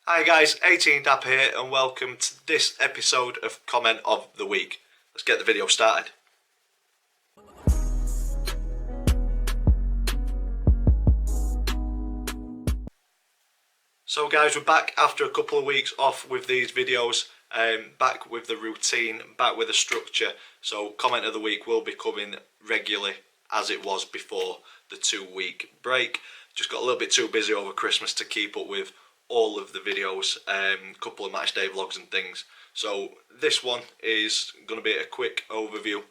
Hi guys, 18 Dap here and welcome to this episode of Comment of the Week. Let's get the video started. So guys, we're back after a couple of weeks off with these videos, back with the routine, back with the structure. So Comment of the Week will be coming regularly as it was before the 2-week break. Just got a little bit too busy over Christmas to keep up with all of the videos, a couple of match day vlogs and things. So this one is going to be a quick overview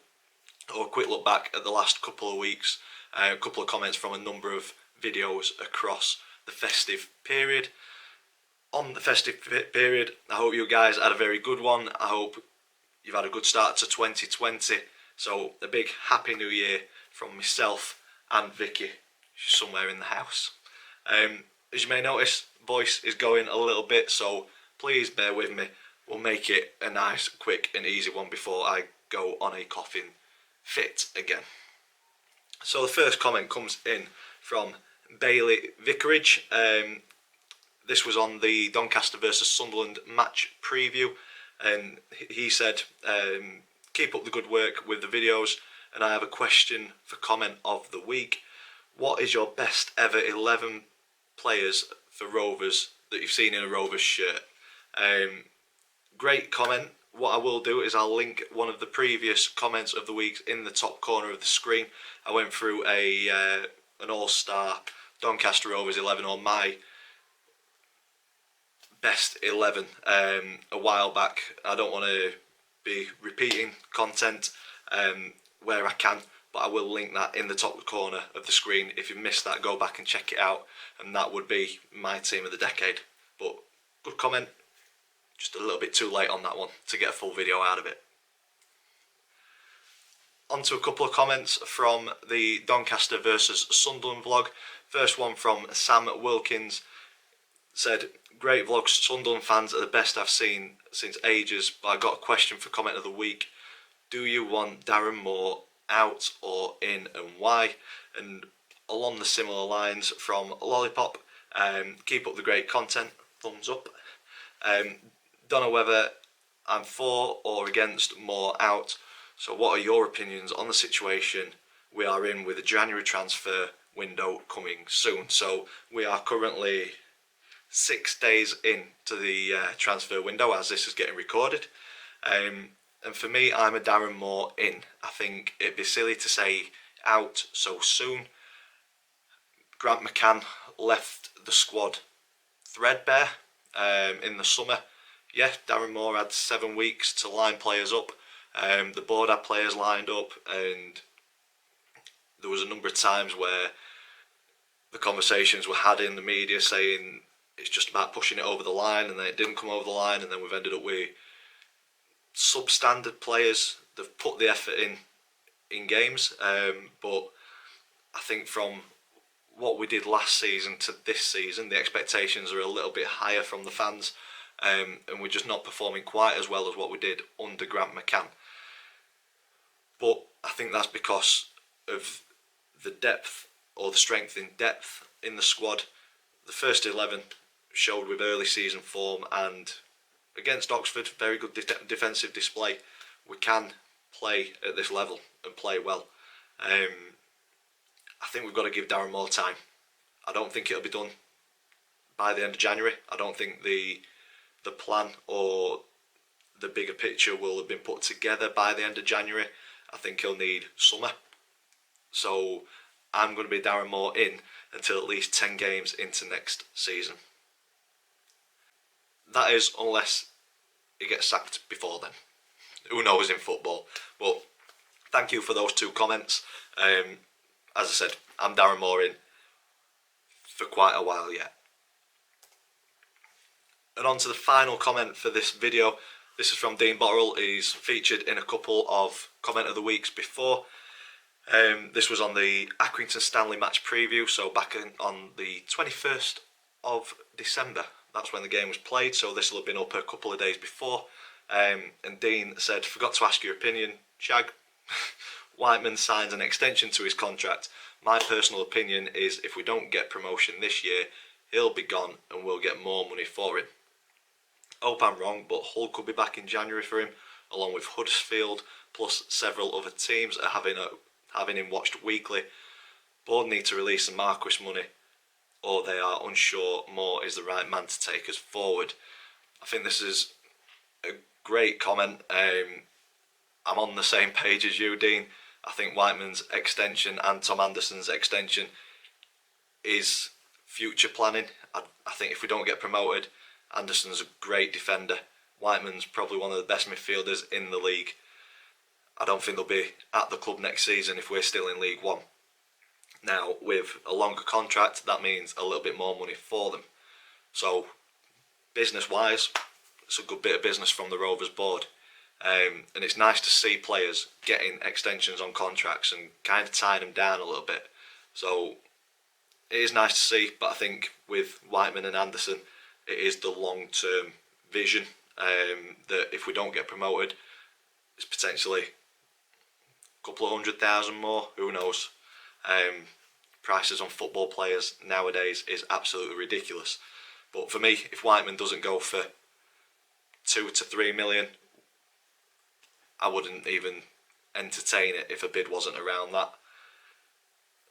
or a quick look back at the last couple of weeks, a couple of comments from a number of videos across the festive period. On the festive period, I hope you guys had a very good one. I hope you've had a good start to 2020. So a big happy new year from myself and Vicky. She's somewhere in the house. As you may notice, voice is going a little bit, so please bear with me. We'll make it a nice, quick and easy one before I go on a coughing fit again. So the first comment comes in from Bailey Vicarage. This was on the Doncaster versus Sunderland match preview, and he said, keep up the good work with the videos, and I have a question for Comment of the Week. What is your best ever 11 players for Rovers that you've seen in a Rovers shirt? Great comment. What I will do is I'll link one of the previous comments of the week in the top corner of the screen. I went through an all-star Doncaster Rovers 11, or my best 11, a while back. I don't want to be repeating content where I can, but I will link that in the top corner of the screen. If you missed that, go back and check it out, and that would be my team of the decade. But good comment, just a little bit too late on that one to get a full video out of it. On to a couple of comments from the Doncaster versus Sunderland vlog. First one from Sam Wilkins, said, great vlog, Sunderland fans are the best I've seen since ages, but I got a question for Comment of the Week. Do you want Darren Moore out or in, and why? And along the similar lines from Lollipop, keep up the great content, thumbs up. Don't know whether I'm for or against Moore out, so what are your opinions on the situation we are in with the January transfer window coming soon? So we are currently 6 days into the transfer window as this is getting recorded. And for me, I'm a Darren Moore in. I think it'd be silly to say out so soon. Grant McCann left the squad threadbare in the summer. Yeah, Darren Moore had 7 weeks to line players up. The board had players lined up, and there was a number of times where the conversations were had in the media saying it's just about pushing it over the line, and then it didn't come over the line, and then we've ended up with substandard players. They've put the effort in games, but I think from what we did last season to this season, the expectations are a little bit higher from the fans, and we're just not performing quite as well as what we did under Grant McCann. But I think that's because of the depth, or the strength in depth in the squad. The first 11 showed with early season form, and against Oxford, very good defensive display. We can play at this level and play well. I think we've got to give Darren more time. I don't think it'll be done by the end of January. I don't think the plan or the bigger picture will have been put together by the end of January. I think he'll need summer. So I'm going to be Darren Moore in until at least 10 games into next season. That is, unless he gets sacked before then. Who knows in football? But thank you for those two comments. As I said, I'm Darren Moore in for quite a while yet. And on to the final comment for this video. This is from Dean Botterill. He's featured in a couple of Comment of the Weeks before. This was on the Accrington Stanley match preview, so back on the 21st of December. That's when the game was played, so this will have been up a couple of days before. And Dean said, forgot to ask your opinion, Shag. Whiteman signs an extension to his contract. My personal opinion is if we don't get promotion this year, he'll be gone and we'll get more money for him. Hope I'm wrong, but Hull could be back in January for him, along with Huddersfield, plus several other teams are having him watched weekly. Board need to release some Marquis money, or they are unsure Moore is the right man to take us forward. I think this is a great comment. I'm on the same page as you, Dean. I think Whiteman's extension and Tom Anderson's extension is future planning. I think if we don't get promoted, Anderson's a great defender. Whiteman's probably one of the best midfielders in the league. I don't think they'll be at the club next season if we're still in League One. Now, with a longer contract, that means a little bit more money for them. So, business-wise, it's a good bit of business from the Rovers board. And it's nice to see players getting extensions on contracts and kind of tying them down a little bit. So, it is nice to see, but I think with Whiteman and Anderson, it is the long-term vision that if we don't get promoted, it's potentially a couple of 100,000 more, who knows. Prices on football players nowadays is absolutely ridiculous. But for me, if Whiteman doesn't go for 2 to 3 million, I wouldn't even entertain it if a bid wasn't around that.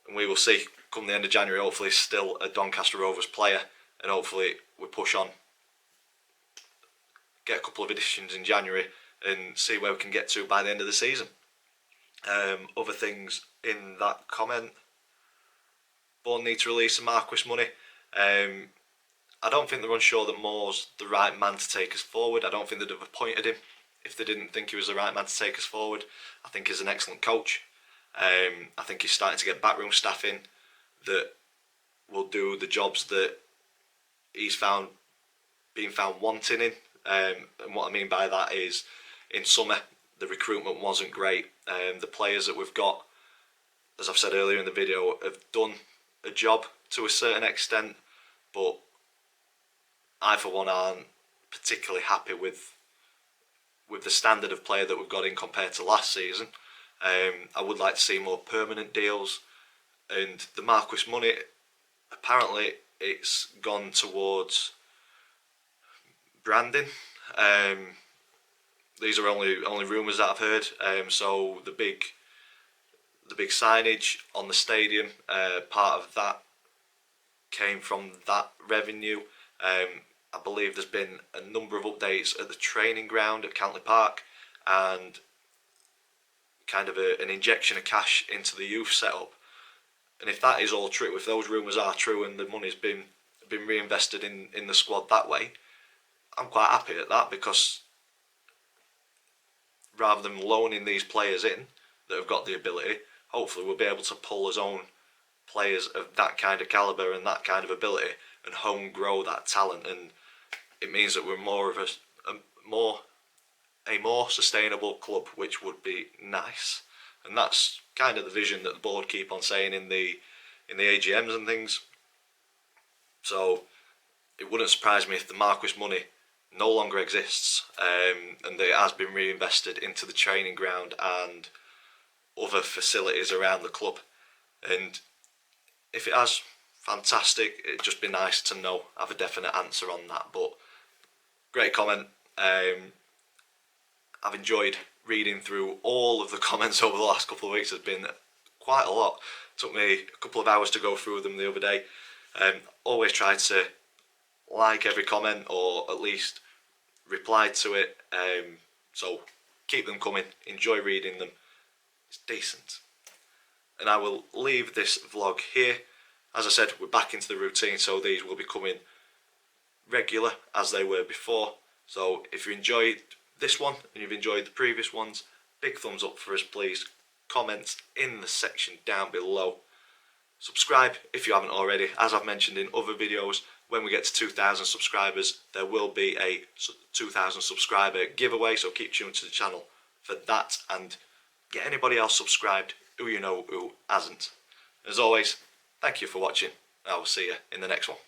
And we will see come the end of January. Hopefully he's still a Doncaster Rovers player, and hopefully we push on, get a couple of additions in January and see where we can get to by the end of the season. Other things in that comment, Bourne need to release some Marquis money. I don't think they're unsure that Moore's the right man to take us forward. I don't think they'd have appointed him if they didn't think he was the right man to take us forward. I think he's an excellent coach. I think he's starting to get backroom staff in that will do the jobs that he's been found wanting in. And what I mean by that is, in summer, the recruitment wasn't great. The players that we've got, as I've said earlier in the video, have done a job to a certain extent, but I for one aren't particularly happy with the standard of player that we've got in compared to last season. I would like to see more permanent deals, and the Marquis money, apparently it's gone towards branding. These are only rumours that I've heard. So the big signage on the stadium, part of that came from that revenue. I believe there's been a number of updates at the training ground at Cantley Park, and kind of an injection of cash into the youth setup. And if that is all true, if those rumours are true and the money's been reinvested in the squad that way, I'm quite happy at that, because rather than loaning these players in that have got the ability, hopefully we'll be able to pull his own players of that kind of calibre and that kind of ability and home grow that talent, and it means that we're more of a more sustainable club, which would be nice. And that's kind of the vision that the board keep on saying in the AGMs and things. So it wouldn't surprise me if the Marquis money no longer exists, and that it has been reinvested into the training ground and other facilities around the club. And if it has, fantastic. It'd just be nice to know, have a definite answer on that. But great comment. I've enjoyed reading through all of the comments over the last couple of weeks. There's been quite a lot. It took me a couple of hours to go through them the other day. Always try to like every comment, or at least reply to it. So keep them coming. Enjoy reading them. It's decent. And I will leave this vlog here. As I said, we're back into the routine, so these will be coming regular as they were before. So if you enjoyed this one and you've enjoyed the previous ones, big thumbs up for us please. Comments in the section down below. Subscribe if you haven't already. As I've mentioned in other videos, when we get to 2,000 subscribers, there will be a 2,000 subscriber giveaway, so keep tuned to the channel for that, and get anybody else subscribed who you know who hasn't. As always, thank you for watching. I will see you in the next one.